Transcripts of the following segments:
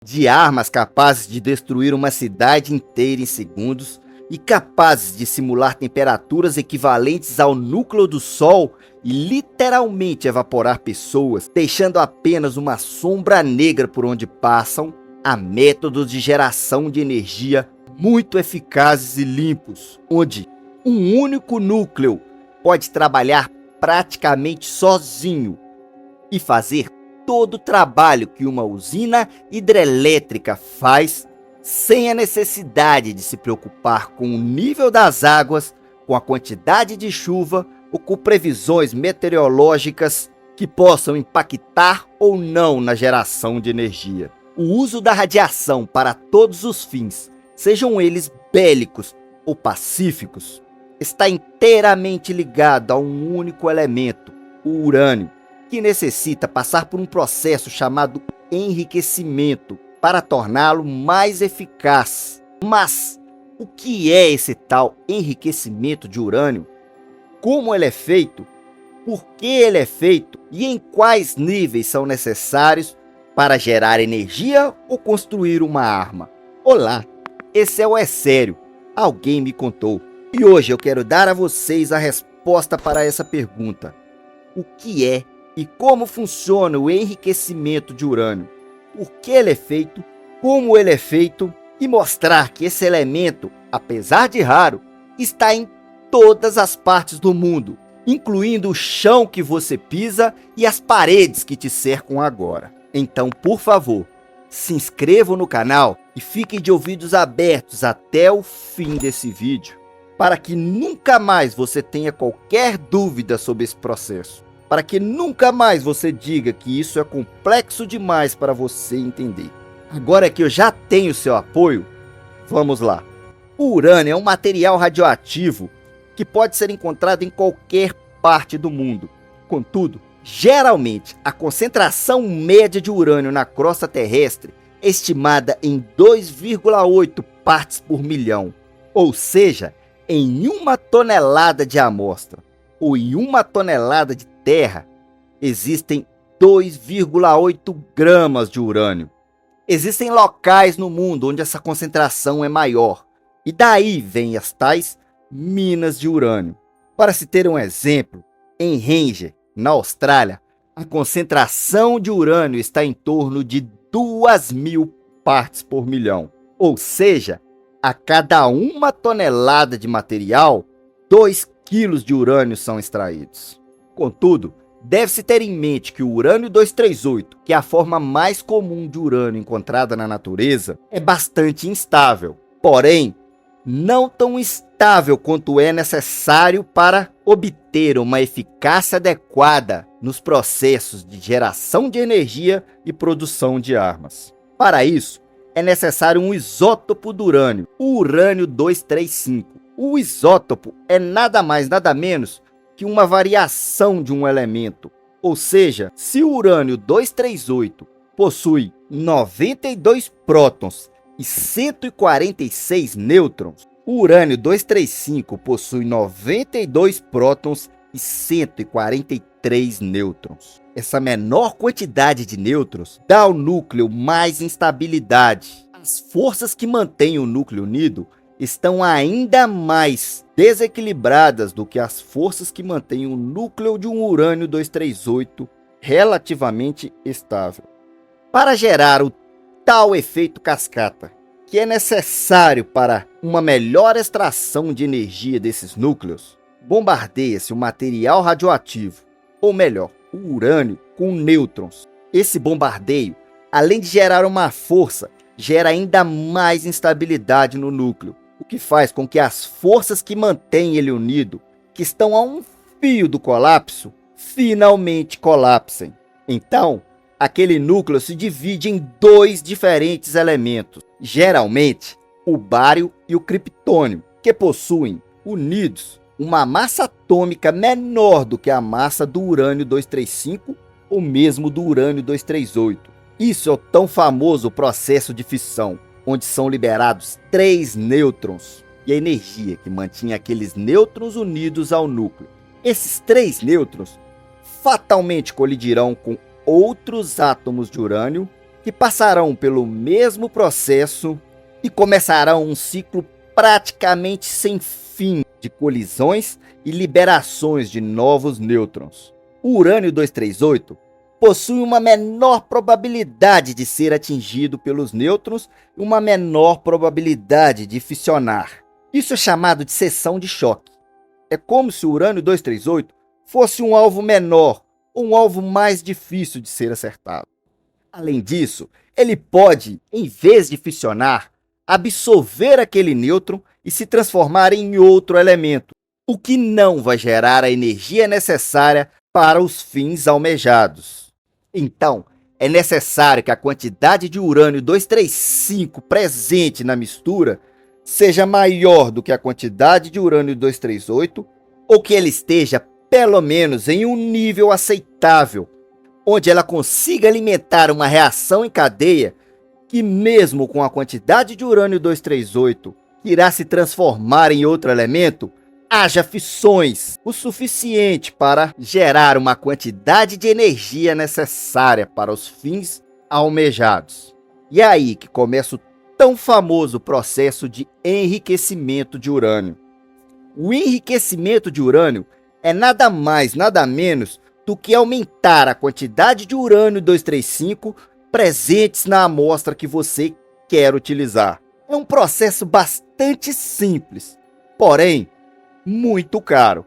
de armas capazes de destruir uma cidade inteira em segundos e capazes de simular temperaturas equivalentes ao núcleo do Sol e literalmente evaporar pessoas, deixando apenas uma sombra negra por onde passam, há métodos de geração de energia muito eficazes e limpos, onde um único núcleo pode trabalhar praticamente sozinho e fazer todo o trabalho que uma usina hidrelétrica faz sem a necessidade de se preocupar com o nível das águas, com a quantidade de chuva ou com previsões meteorológicas que possam impactar ou não na geração de energia. O uso da radiação para todos os fins, sejam eles bélicos ou pacíficos, está inteiramente ligado a um único elemento, o urânio, que necessita passar por um processo chamado enriquecimento para torná-lo mais eficaz. Mas o que é esse tal enriquecimento de urânio? Como ele é feito? Por que ele é feito? E em quais níveis são necessários para gerar energia ou construir uma arma? Olá, esse é o É Sério, alguém me contou. E hoje eu quero dar a vocês a resposta para essa pergunta. O que é e como funciona o enriquecimento de urânio? Por que ele é feito? Como ele é feito? E mostrar que esse elemento, apesar de raro, está em todas as partes do mundo, incluindo o chão que você pisa e as paredes que te cercam agora. Então, por favor, se inscrevam no canal e fiquem de ouvidos abertos até o fim desse vídeo, para que nunca mais você tenha qualquer dúvida sobre esse processo, para que nunca mais você diga que isso é complexo demais para você entender. Agora que eu já tenho seu apoio, vamos lá. O urânio é um material radioativo que pode ser encontrado em qualquer parte do mundo. Contudo, geralmente, a concentração média de urânio na crosta terrestre é estimada em 2,8 partes por milhão, ou seja, em 1 tonelada de amostra, ou em 1 tonelada de terra, existem 2,8 gramas de urânio. Existem locais no mundo onde essa concentração é maior, e daí vêm as tais minas de urânio. Para se ter um exemplo, em Ranger, na Austrália, a concentração de urânio está em torno de 2.000 partes por milhão. Ou seja, a cada 1 tonelada de material, 2 quilos de urânio são extraídos. Contudo, deve-se ter em mente que o urânio-238, que é a forma mais comum de urânio encontrada na natureza, é bastante instável. Porém, não tão instável quanto é necessário para obter uma eficácia adequada nos processos de geração de energia e produção de armas. Para isso, é necessário um isótopo do urânio, o urânio-235. O isótopo é nada mais nada menos que uma variação de um elemento. Ou seja, se o urânio-238 possui 92 prótons e 146 nêutrons, o urânio-235 possui 92 prótons e 143 nêutrons. Essa menor quantidade de nêutrons dá ao núcleo mais instabilidade. As forças que mantêm o núcleo unido estão ainda mais desequilibradas do que as forças que mantêm o núcleo de um urânio-238 relativamente estável. Para gerar o tal efeito cascata, que é necessário para uma melhor extração de energia desses núcleos, bombardeia-se o material radioativo, ou melhor, o urânio, com nêutrons. Esse bombardeio, além de gerar uma força, gera ainda mais instabilidade no núcleo, o que faz com que as forças que mantêm ele unido, que estão a um fio do colapso, finalmente colapsem. Então, aquele núcleo se divide em 2 diferentes elementos, geralmente o bário e o criptônio, que possuem, unidos, uma massa atômica menor do que a massa do urânio-235 ou mesmo do urânio-238. Isso é o tão famoso processo de fissão, onde são liberados 3 nêutrons e a energia que mantinha aqueles nêutrons unidos ao núcleo. Esses 3 nêutrons fatalmente colidirão com outros átomos de urânio que passarão pelo mesmo processo e começarão um ciclo praticamente sem fim de colisões e liberações de novos nêutrons. O urânio 238 possui uma menor probabilidade de ser atingido pelos nêutrons e uma menor probabilidade de fissionar. Isso é chamado de seção de choque. É como se o urânio 238 fosse um alvo menor ou um alvo mais difícil de ser acertado. Além disso, ele pode, em vez de fissionar, absorver aquele nêutron e se transformar em outro elemento, o que não vai gerar a energia necessária para os fins almejados. Então, é necessário que a quantidade de urânio 235 presente na mistura seja maior do que a quantidade de urânio 238, ou que ele esteja pelo menos em um nível aceitável, onde ela consiga alimentar uma reação em cadeia que, mesmo com a quantidade de urânio 238 que irá se transformar em outro elemento, haja fissões o suficiente para gerar uma quantidade de energia necessária para os fins almejados. E é aí que começa o tão famoso processo de enriquecimento de urânio. O enriquecimento de urânio é nada mais, nada menos do que aumentar a quantidade de urânio 235 presentes na amostra que você quer utilizar. É um processo bastante simples, porém muito caro.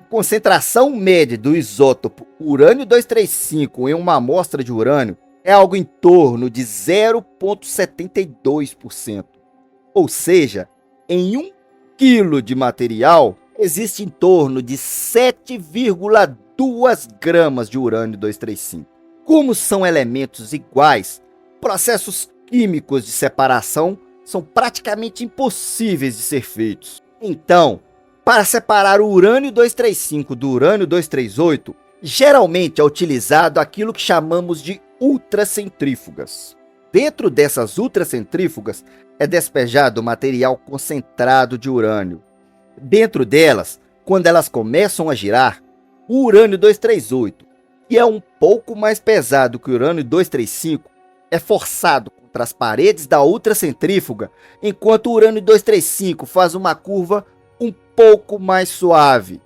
A concentração média do isótopo urânio 235 em uma amostra de urânio é algo em torno de 0,72%. Ou seja, em 1 quilo de material, existe em torno de 7,2 gramas de urânio 235. Como são elementos iguais, processos químicos de separação são praticamente impossíveis de ser feitos. Então, para separar o urânio 235 do urânio 238, geralmente é utilizado aquilo que chamamos de ultracentrífugas. Dentro dessas ultracentrífugas é despejado material concentrado de urânio. Dentro delas, quando elas começam a girar, o urânio 238, que é um pouco mais pesado que o urânio 235, é forçado contra as paredes da ultracentrífuga, enquanto o urânio 235 faz uma curva um pouco mais suave.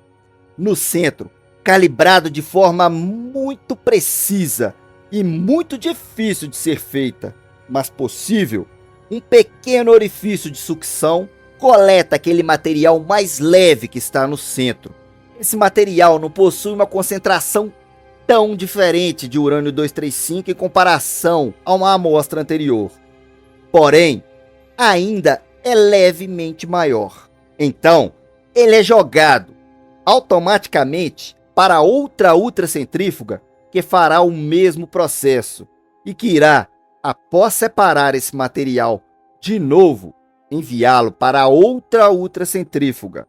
No centro, calibrado de forma muito precisa e muito difícil de ser feita, mas possível, um pequeno orifício de sucção coleta aquele material mais leve que está no centro. Esse material não possui uma concentração tão diferente de urânio 235 em comparação a uma amostra anterior. Porém, ainda é levemente maior. Então, ele é jogado automaticamente para outra ultracentrífuga que fará o mesmo processo e que irá, após separar esse material de novo, enviá-lo para outra ultracentrífuga.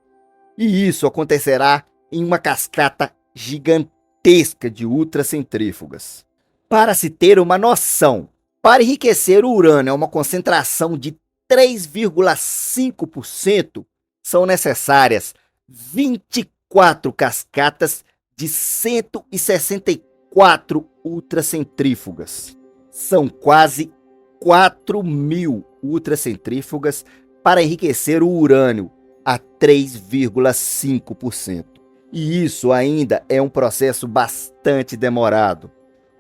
E isso acontecerá em uma cascata gigantesca de ultracentrífugas. Para se ter uma noção, para enriquecer o urânio a uma concentração de 3,5%, são necessárias 24 cascatas de 164 ultracentrífugas. São quase 4.000 ultracentrífugas para enriquecer o urânio a 3,5%. E isso ainda é um processo bastante demorado.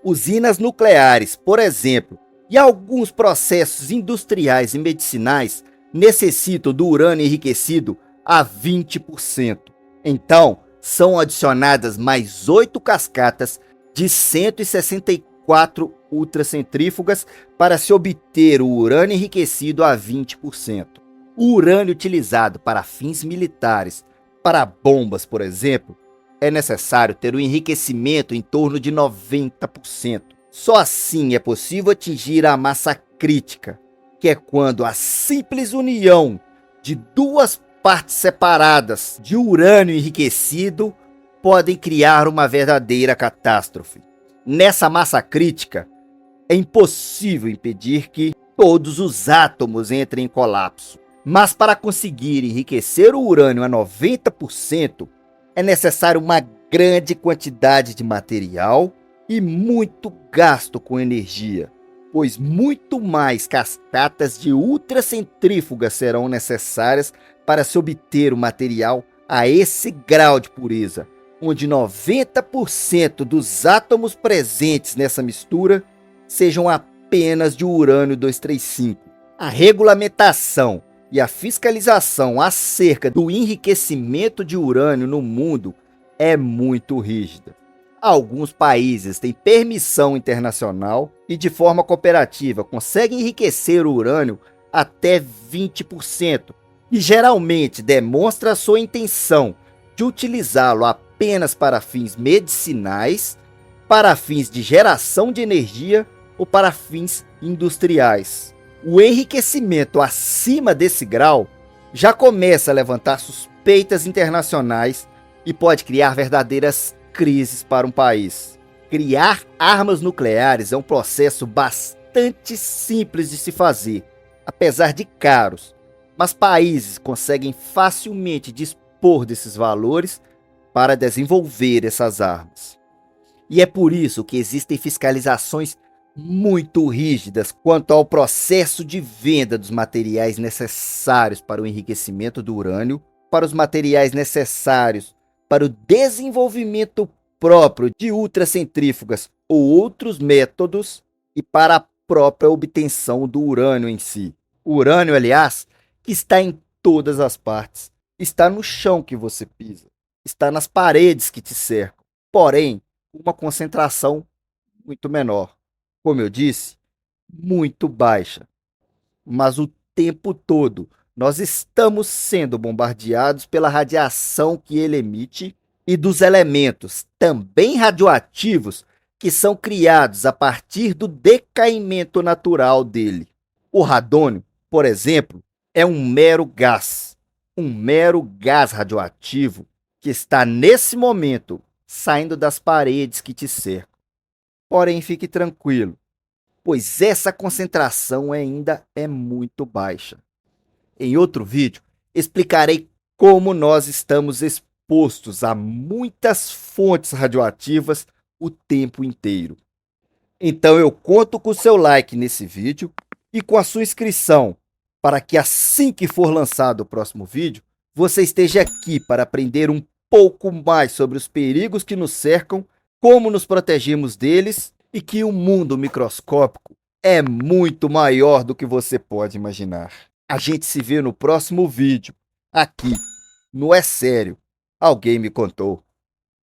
Usinas nucleares, por exemplo, e alguns processos industriais e medicinais necessitam do urânio enriquecido a 20%. Então, são adicionadas mais 8 cascatas de 164 ultracentrífugas para se obter o urânio enriquecido a 20%. O urânio utilizado para fins militares, para bombas, por exemplo, é necessário ter um enriquecimento em torno de 90%. Só assim é possível atingir a massa crítica, que é quando a simples união de duas partes separadas de urânio enriquecido podem criar uma verdadeira catástrofe. Nessa massa crítica, é impossível impedir que todos os átomos entrem em colapso. Mas para conseguir enriquecer o urânio a 90%, é necessário uma grande quantidade de material e muito gasto com energia. pois muito mais cascatas de ultracentrífugas serão necessárias para se obter o material a esse grau de pureza, onde 90% dos átomos presentes nessa mistura sejam apenas de urânio 235. A regulamentação e a fiscalização acerca do enriquecimento de urânio no mundo é muito rígida. Alguns países têm permissão internacional e, de forma cooperativa, conseguem enriquecer o urânio até 20% e geralmente demonstra sua intenção de utilizá-lo apenas para fins medicinais, para fins de geração de energia ou para fins industriais. O enriquecimento acima desse grau já começa a levantar suspeitas internacionais e pode criar verdadeiras crises para um país. Criar armas nucleares é um processo bastante simples de se fazer, apesar de caros, mas países conseguem facilmente dispor desses valores para desenvolver essas armas. E é por isso que existem fiscalizações muito rígidas quanto ao processo de venda dos materiais necessários para o enriquecimento do urânio, para os materiais necessários para o desenvolvimento próprio de ultracentrífugas ou outros métodos e para a própria obtenção do urânio em si. O urânio, aliás, está em todas as partes. Está no chão que você pisa, está nas paredes que te cercam, porém, uma concentração muito menor. Como eu disse, muito baixa. Mas o tempo todo nós estamos sendo bombardeados pela radiação que ele emite e dos elementos também radioativos que são criados a partir do decaimento natural dele. O radônio, por exemplo, é um mero gás radioativo que está nesse momento saindo das paredes que te cercam. Porém, fique tranquilo, pois essa concentração ainda é muito baixa. Em outro vídeo, explicarei como nós estamos expostos a muitas fontes radioativas o tempo inteiro. Então eu conto com o seu like nesse vídeo e com a sua inscrição, para que assim que for lançado o próximo vídeo, você esteja aqui para aprender um pouco mais sobre os perigos que nos cercam, como nos protegemos deles e que o mundo microscópico é muito maior do que você pode imaginar. A gente se vê no próximo vídeo, aqui no É Sério, Alguém Me Contou.